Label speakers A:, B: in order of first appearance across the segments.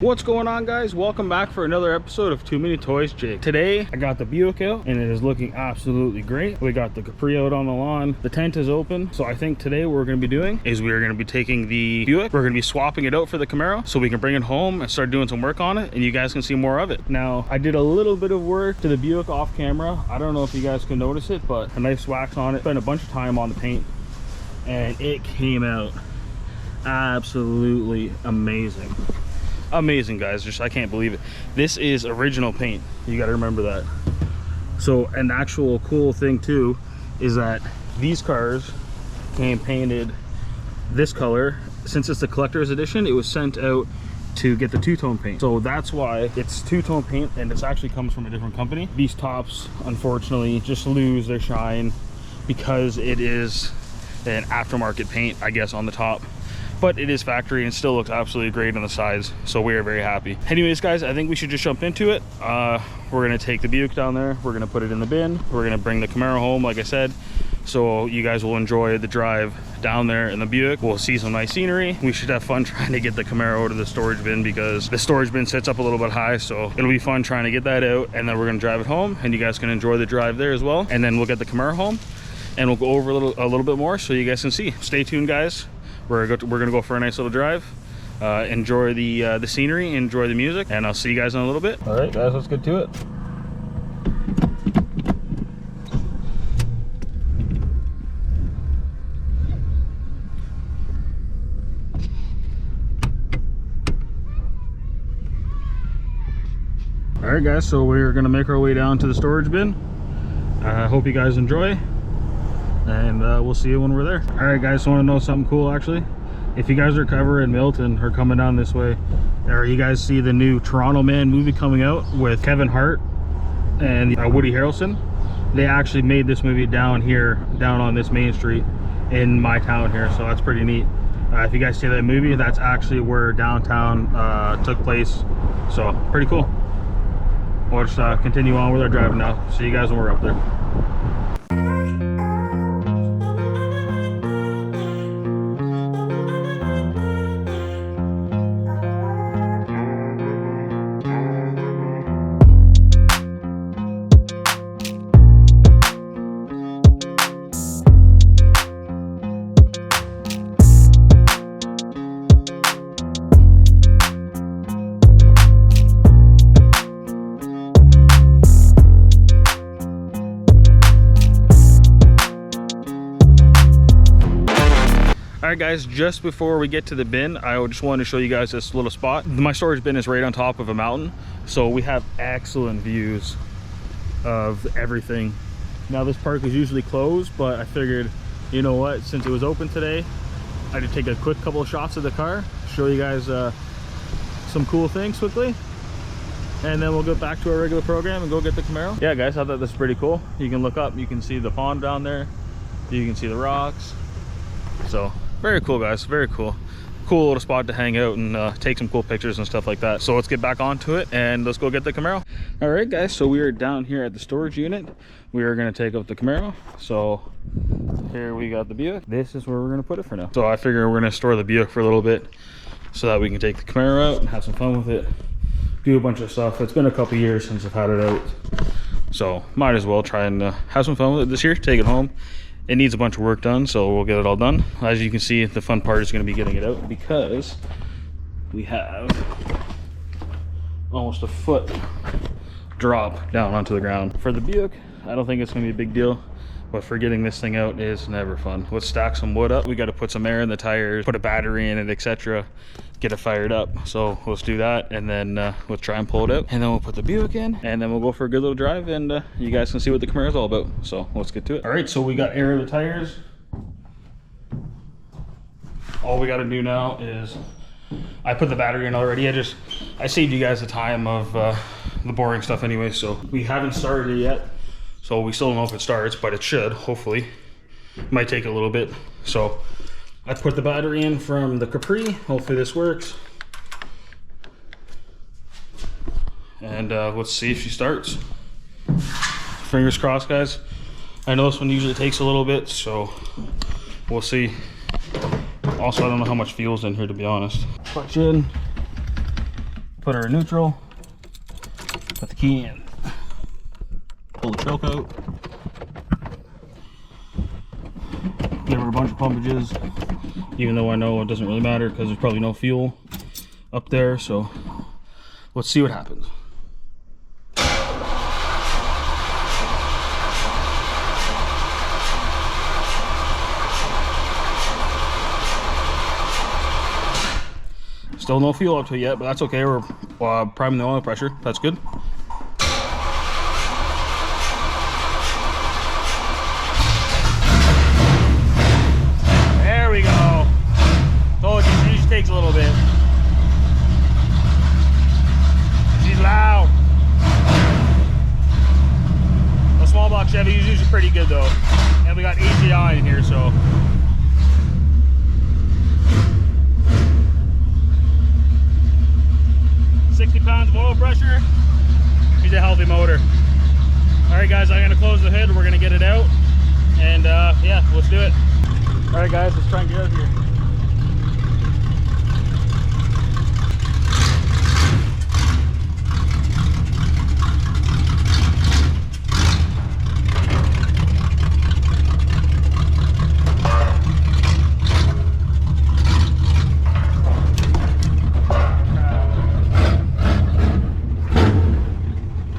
A: What's going on, guys? Welcome back for another episode of Too Many Toys Jake. Today I got the Buick out and it is looking absolutely great. We got the Capri out on the lawn, the tent is open. So I think today what we're going to be doing is we are going to be taking the Buick, we're going to be swapping it out for the Camaro so we can bring it home and start doing some work on it and you guys can see more of it. Now I did a little bit of work to the Buick off camera. I don't know if you guys can notice it, but a nice wax on it. Spent a bunch of time on the paint and it came out absolutely amazing. Amazing, guys. Just I can't believe it. This is original paint, you got to remember that. So an actual cool thing too is that these cars came painted this color. Since it's the collector's edition, it was sent out to get the two-tone paint, so that's why it's two-tone paint and it actually comes from a different company. These tops unfortunately just lose their shine because it is an aftermarket paint, I guess, on the top, but it is factory and still looks absolutely great on the sides, so we are very happy. Anyways, guys, I think we should just jump into it. We're gonna take the Buick down there, we're gonna put it in the bin, we're gonna bring the Camaro home like I said, so you guys will enjoy the drive down there in the Buick. We'll see some nice scenery. We should have fun trying to get the Camaro out of the storage bin because the storage bin sits up a little bit high, so it'll be fun trying to get that out, and then we're gonna drive it home and you guys can enjoy the drive there as well, and then we'll get the Camaro home and we'll go over a little bit more so you guys can see. Stay tuned, guys. We're gonna go for a nice little drive, enjoy the scenery, enjoy the music, and I'll see you guys in a little bit. All right, guys, let's get to it. All right, guys, so we're gonna make our way down to the storage bin. I hope you guys enjoy, and we'll see you when we're there. All right, guys, so want to know something cool? Actually, if you guys are covering Milton or coming down this way, or you guys see the new Toronto Man movie coming out with Kevin Hart and Woody Harrelson, they actually made this movie down here, down on this main street in my town here, so that's pretty neat. If you guys see that movie, that's actually where downtown took place, so pretty cool. We'll just continue on with our driving now. See you guys when we're up there. All right, guys, just before we get to the bin, I just wanted to show you guys this little spot. My storage bin is right on top of a mountain, so we have excellent views of everything. Now this park is usually closed, but I figured, you know what, since it was open today, I could take a quick couple of shots of the car, show you guys some cool things quickly, and then we'll go back to our regular program and go get the Camaro. Yeah, guys, I thought this was pretty cool. You can look up, you can see the pond down there, you can see the rocks, so very cool, guys, very cool. Cool little spot to hang out and take some cool pictures and stuff like that. So let's get back onto it and let's go get the Camaro. All right, guys, so we are down here at the storage unit. We are going to take out the Camaro. So here we got the Buick. This is where we're going to put it for now. So I figure we're going to store the Buick for a little bit so that we can take the Camaro out and have some fun with it, do a bunch of stuff. It's been a couple years since I've had it out, so might as well try and have some fun with it this year, take it home. It needs a bunch of work done, so we'll get it all done. As you can see, the fun part is going to be getting it out because we have almost a foot drop down onto the ground. For the Buick, I don't think it's going to be a big deal, but for getting this thing out is never fun. Let's stack some wood up. We got to put some air in the tires, put a battery in it, etc. Get it fired up. So let's do that, and then let's try and pull it out, and then we'll put the Buick in, and then we'll go for a good little drive, and you guys can see what the Camaro is all about. So let's get to it. All right, so we got air in the tires. All we got to do now is, I put the battery in already. I saved you guys the time of the boring stuff anyway. So we haven't started it yet, so we still don't know if it starts, but it should, hopefully. It might take a little bit. So I put the battery in from the Capri. Hopefully this works. And let's see if she starts. Fingers crossed, guys. I know this one usually takes a little bit, so we'll see. Also, I don't know how much fuel's in here, to be honest. Clutch in. put her in neutral, put the key in, pull the choke out, give her a bunch of pumpages, even though I know it doesn't really matter because there's probably no fuel up there. So let's see what happens. Still no fuel up to it yet, but that's okay. We're priming the oil pressure. That's good. There we go. Told you, she just takes a little bit. She's loud. The small block Chevy is usually pretty good though. And we got AGI in here, so. 60 pounds of oil pressure. She's a healthy motor. All right guys, I'm gonna close the hood. We're gonna get it out, and yeah, let's do it. All right guys, let's try and get out of here.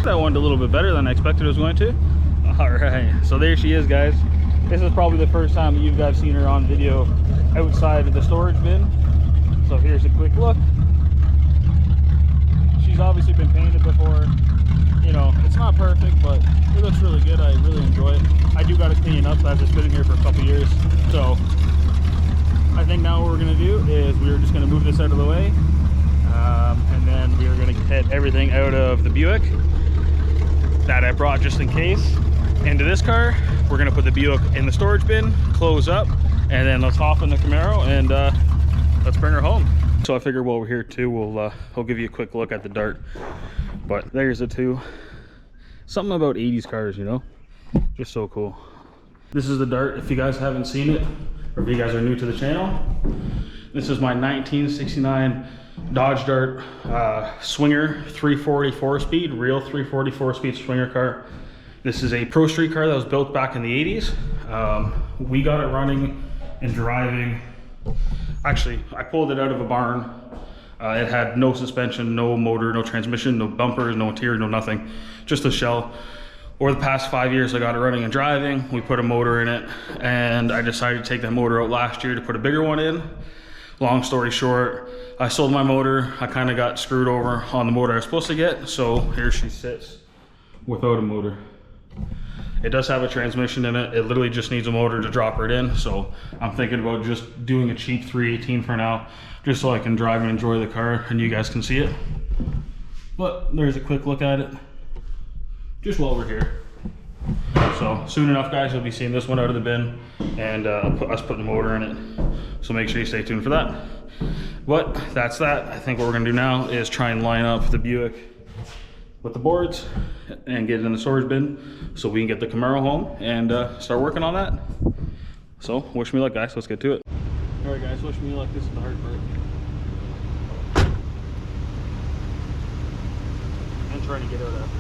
A: That went a little bit better than I expected it was going to. All right, so there she is, guys. This is probably the first time that you guys seen her on video outside of the storage bin. So here's a quick look. She's obviously been painted before. You know, it's not perfect, but it looks really good. I really enjoy it. I do got to clean it up as it's been in here for a couple years. So I think now what we're gonna do is we're just gonna move this out of the way, and then we're gonna head everything out of the Buick that I brought just in case into this car. We're gonna put the Buick in the storage bin, close up, and then let's hop in the Camaro and let's bring her home. So I figured while we're here too, we'll give you a quick look at the Dart. But there's the two. Something about 80s cars, you know, just so cool. This is the Dart. If you guys haven't seen it, or if you guys are new to the channel, this is my 1969 Dodge Dart Swinger 340 4-speed, real 340 4-speed Swinger car. This is a Pro Street car that was built back in the 80s. We got it running and driving. Actually, I pulled it out of a barn. It had no suspension, no motor, no transmission, no bumpers, no interior, no nothing, just a shell. Over the past 5 years, I got it running and driving. We put a motor in it, and I decided to take that motor out last year to put a bigger one in. Long story short, I sold my motor. I kind of got screwed over on the motor I was supposed to get, so here she sits without a motor. It does have a transmission in it. It literally just needs a motor to drop it in, so I'm thinking about just doing a cheap 318 for now, just so I can drive and enjoy the car and you guys can see it. But there's a quick look at it just while we're here. So soon enough, guys, you'll be seeing this one out of the bin and us putting the motor in it. So make sure you stay tuned for that. But that's that. I think what we're gonna do now is try and line up the Buick with the boards and get it in the storage bin so we can get the Camaro home and start working on that. So wish me luck, guys. Let's get to it. All right, guys, wish me luck. This is the hard part. And trying to get out after.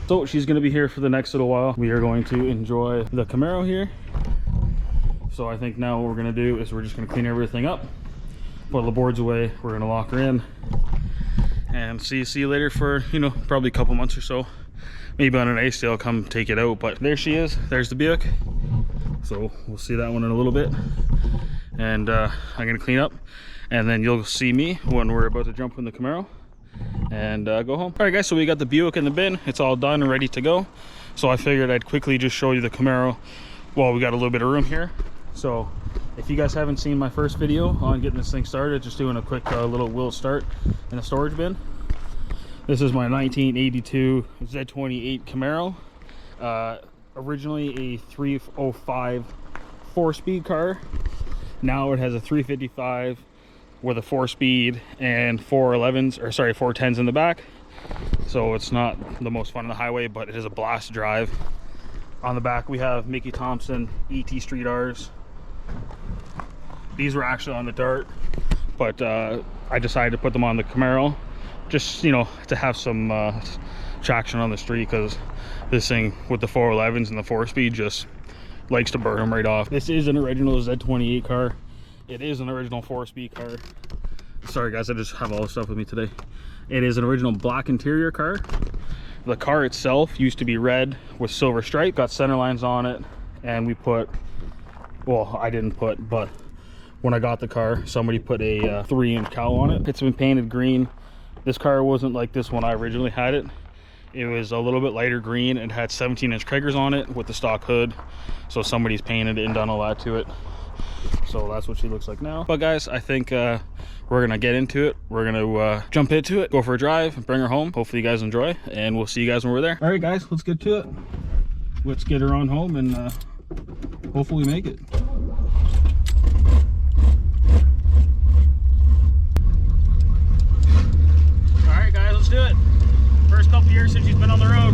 A: So she's going to be here for the next little while. We are going to enjoy the Camaro here. So I think now what we're going to do is we're just going to clean everything up, put the boards away. We're going to lock her in and see you later for, you know, probably a couple months or so. Maybe on an ice day I'll come take it out, but there she is. There's the Buick. So we'll see that one in a little bit. And I'm going to clean up, and then you'll see me when we're about to jump in the Camaro and go home. All right, guys, so we got the Buick in the bin. It's all done and ready to go. So I figured I'd quickly just show you the Camaro while we got a little bit of room here. So if you guys haven't seen my first video on getting this thing started, just doing a quick little wheel start in the storage bin, This is my 1982 Z28 Camaro. Originally a 305 4-speed car. Now it has a 355 with a 4-speed and 411s, or sorry, 410s in the back. So it's not the most fun on the highway, but it is a blast to drive. On the back we have Mickey Thompson ET Street R's. These were actually on the Dart, but I decided to put them on the Camaro, just, you know, to have some traction on the street, because this thing with the 411s and the 4-speed just likes to burn them right off. This is an original Z28 car. It is an original 4-speed car. Sorry guys, I just have all this stuff with me today. It is an original black interior car. The car itself used to be red with silver stripe, got center lines on it, and we put, well, I didn't put, but when I got the car, somebody put a 3-inch cowl on it. It's been painted green. This car wasn't like this when I originally had it. It was a little bit lighter green and had 17-inch Kragers on it with the stock hood. So somebody's painted it and done all that to it. So that's what she looks like now. But guys, I think we're gonna get into it. We're gonna jump into it, go for a drive, and bring her home. Hopefully you guys enjoy, and we'll see you guys when we're there. All right guys, let's get to it. Let's get her on home and hopefully make it. All right guys, let's do it. First couple years since she's been on the road.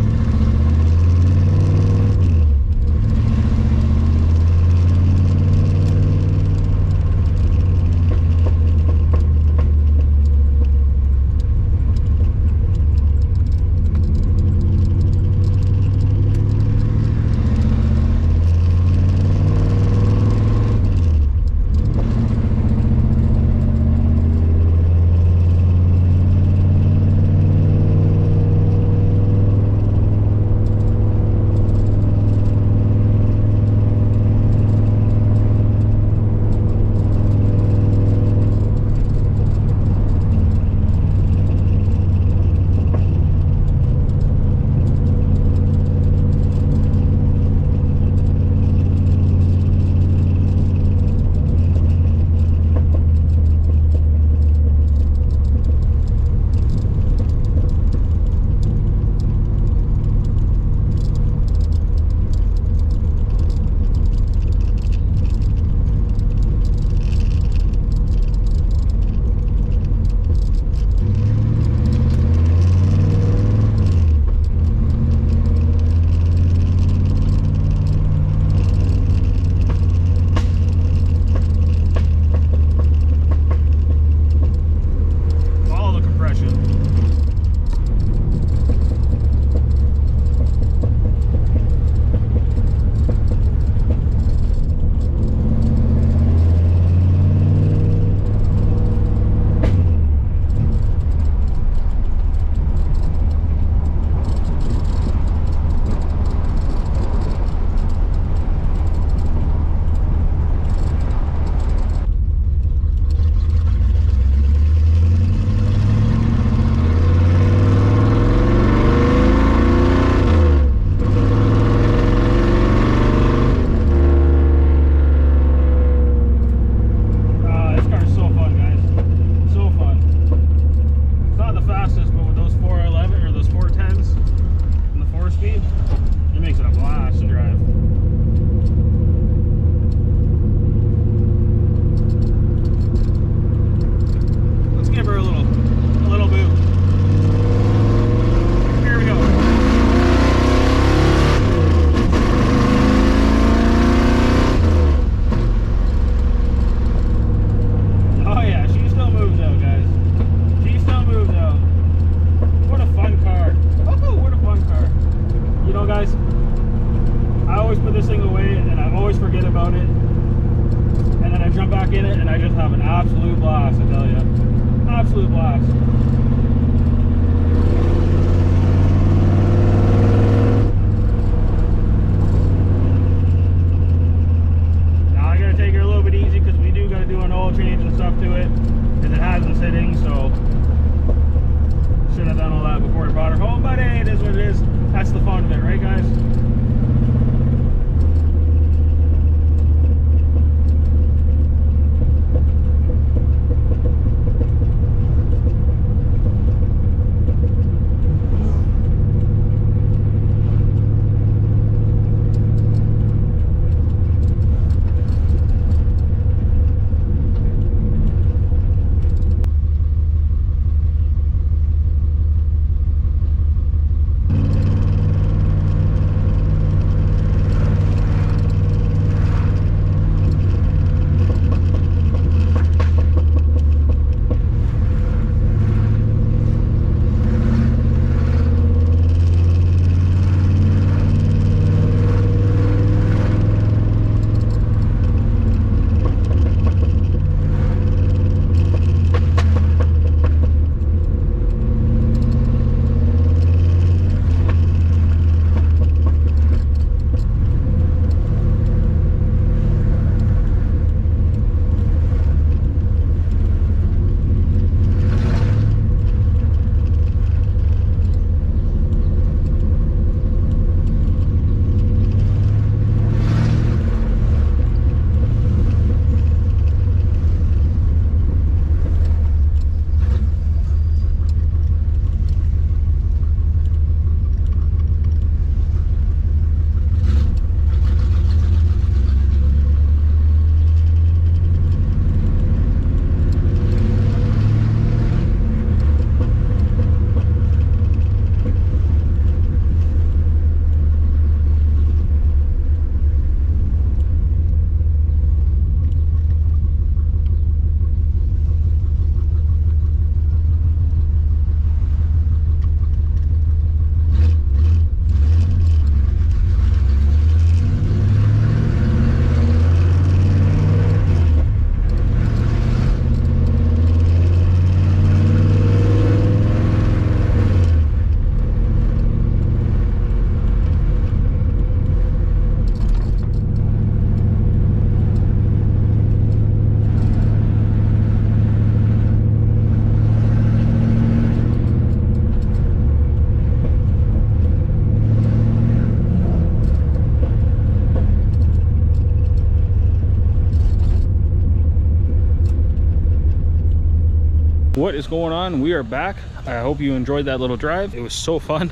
A: What is going on? We are back. I hope you enjoyed that little drive. It was so fun.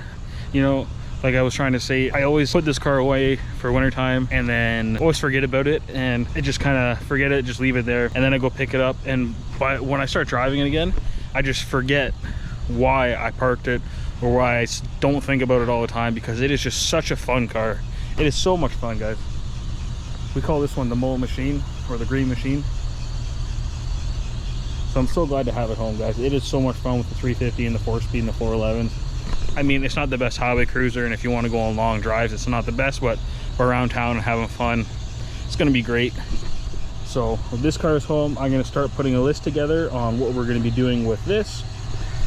A: You know, like I was trying to say, I always put this car away for wintertime and then always forget about it, and I just kind of forget it, just leave it there, and then I go pick it up, and when I start driving it again, I just forget why I parked it or why I don't think about it all the time, because it is just such a fun car. It is so much fun, guys. We call this one the Mullet Machine, or the Green Machine. So I'm so glad to have it home, guys. It is so much fun with the 350 and the 4-speed and the 411s. I mean, it's not the best highway cruiser, and if you want to go on long drives, it's not the best, but we're around town and having fun. It's going to be great. So when this car is home, I'm going to start putting a list together on what we're going to be doing with this.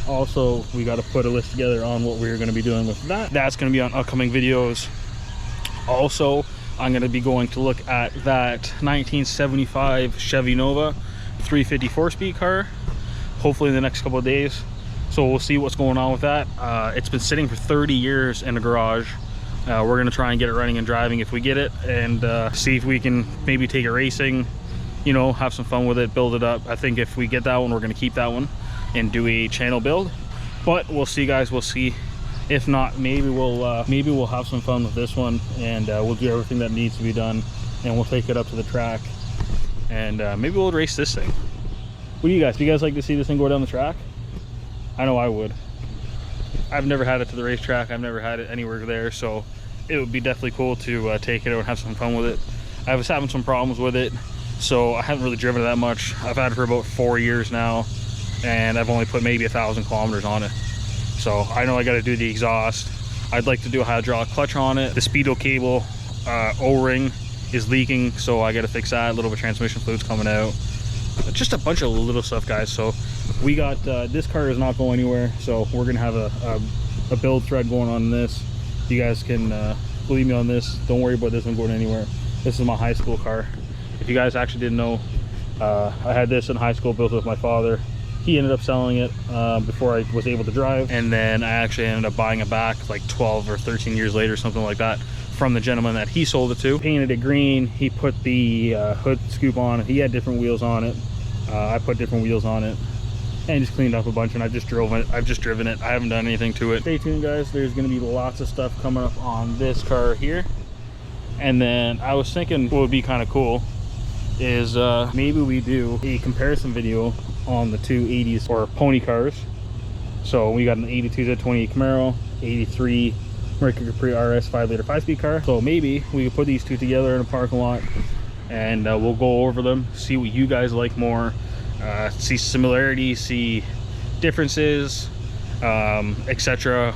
A: Also, we got to put a list together on what we're going to be doing with that. That's going to be on upcoming videos. Also, I'm going to be going to look at that 1975 Chevy Nova 350 4-speed car, hopefully in the next couple of days. So we'll see what's going on with that. It's been sitting for 30 years in the garage. We're going to try and get it running and driving if we get it, and see if we can maybe take it racing, you know, have some fun with it, build it up. I think if we get that one, we're going to keep that one and do a channel build, but we'll see, guys. We'll see. If not, maybe we'll have some fun with this one, and we'll do everything that needs to be done, and we'll take it up to the track, and maybe we'll race this thing. What do you guys like to see this thing go down the track? I know I would. I've never had it to the racetrack. I've never had it anywhere there, so it would be definitely cool to take it out and have some fun with it. I was having some problems with it, so I haven't really driven it that much. I've had it for about 4 years now, and I've only put maybe 1,000 kilometers on it. So I know I got to do the exhaust. I'd like to do a hydraulic clutch on it. The speedo cable O-ring is leaking, so I got to fix that. A little bit of transmission fluid's coming out. Just a bunch of little stuff, guys. So we got this car is not going anywhere, so we're gonna have a build thread going on in this. You guys can believe me on this. Don't worry about this one going anywhere. This is my high school car. If you guys actually didn't know, I had this in high school, built with my father. He ended up selling it before I was able to drive, and then I actually ended up buying it back like 12 or 13 years later, something like that, from the gentleman that he sold it to. Painted it green. He put the hood scoop on it. He had different wheels on it. I put different wheels on it and just cleaned up a bunch, and I've just driven it. I haven't done anything to it. Stay tuned, guys. There's going to be lots of stuff coming up on this car here. And then I was thinking what would be kind of cool is maybe we do a comparison video on the two 80s or pony cars. So we got an 82 Z28 Camaro, 83 Mercury Capri RS 5-liter 5-speed car. So maybe we could put these two together in a parking lot, and we'll go over them, see what you guys like more, see similarities, see differences, etc.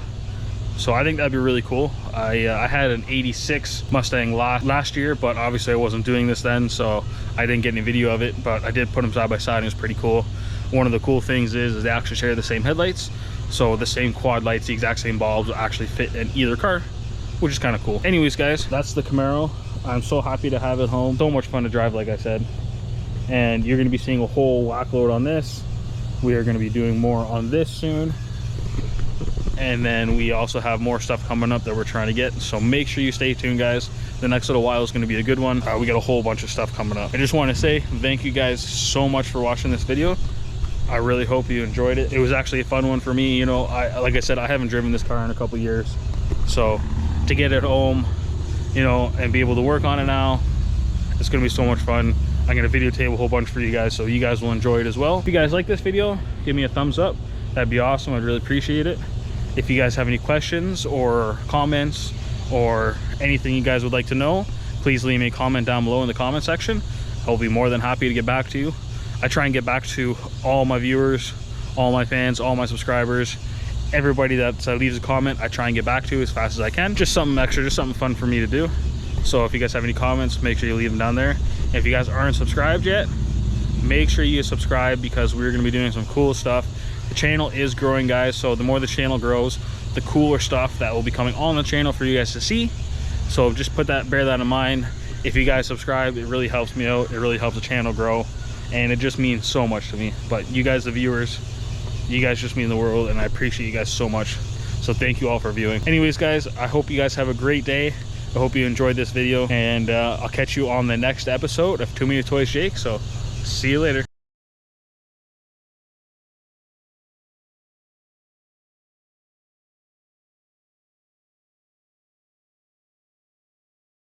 A: So I think that'd be really cool. I had an 86 Mustang last year, but obviously I wasn't doing this then, so I didn't get any video of it, but I did put them side by side, and it was pretty cool. One of the cool things is they actually share the same headlights, so the same quad lights, the exact same bulbs will actually fit in either car, which is kind of cool. Anyways, guys, that's the Camaro. I'm so happy to have it home. So much fun to drive, like I said. And you're going to be seeing a whole whack load on this. We are going to be doing more on this soon. And then we also have more stuff coming up that we're trying to get. So make sure you stay tuned, guys. The next little while is going to be a good one. We got a whole bunch of stuff coming up. I just want to say thank you guys so much for watching this video. I really hope you enjoyed it. It was actually a fun one for me. You know, like I said, I haven't driven this car in a couple years. So to get it home, you know, and be able to work on it now, it's gonna be so much fun. I'm gonna videotape a whole bunch for you guys, so you guys will enjoy it as well. If you guys like this video, give me a thumbs up. That'd be awesome. I'd really appreciate it. If you guys have any questions or comments or anything you guys would like to know, please leave me a comment down below in the comment section. I'll be more than happy to get back to you. I try and get back to all my viewers, all my fans, all my subscribers, everybody that leaves a comment. I try and get back to as fast as I can. Just something extra, just something fun for me to do. So if you guys have any comments, make sure you leave them down there. And if you guys aren't subscribed yet, make sure you subscribe, because we're going to be doing some cool stuff. The channel is growing, guys, so the more the channel grows, the cooler stuff that will be coming on the channel for you guys to see. So just bear that in mind. If you guys subscribe, it really helps me out. It really helps the channel grow, and it just means so much to me. But you guys, the viewers, you guys just mean the world, and I appreciate you guys so much. So thank you all for viewing. Anyways, guys, I hope you guys have a great day. I hope you enjoyed this video, and I'll catch you on the next episode of Too Many Toys Jake. So see you later.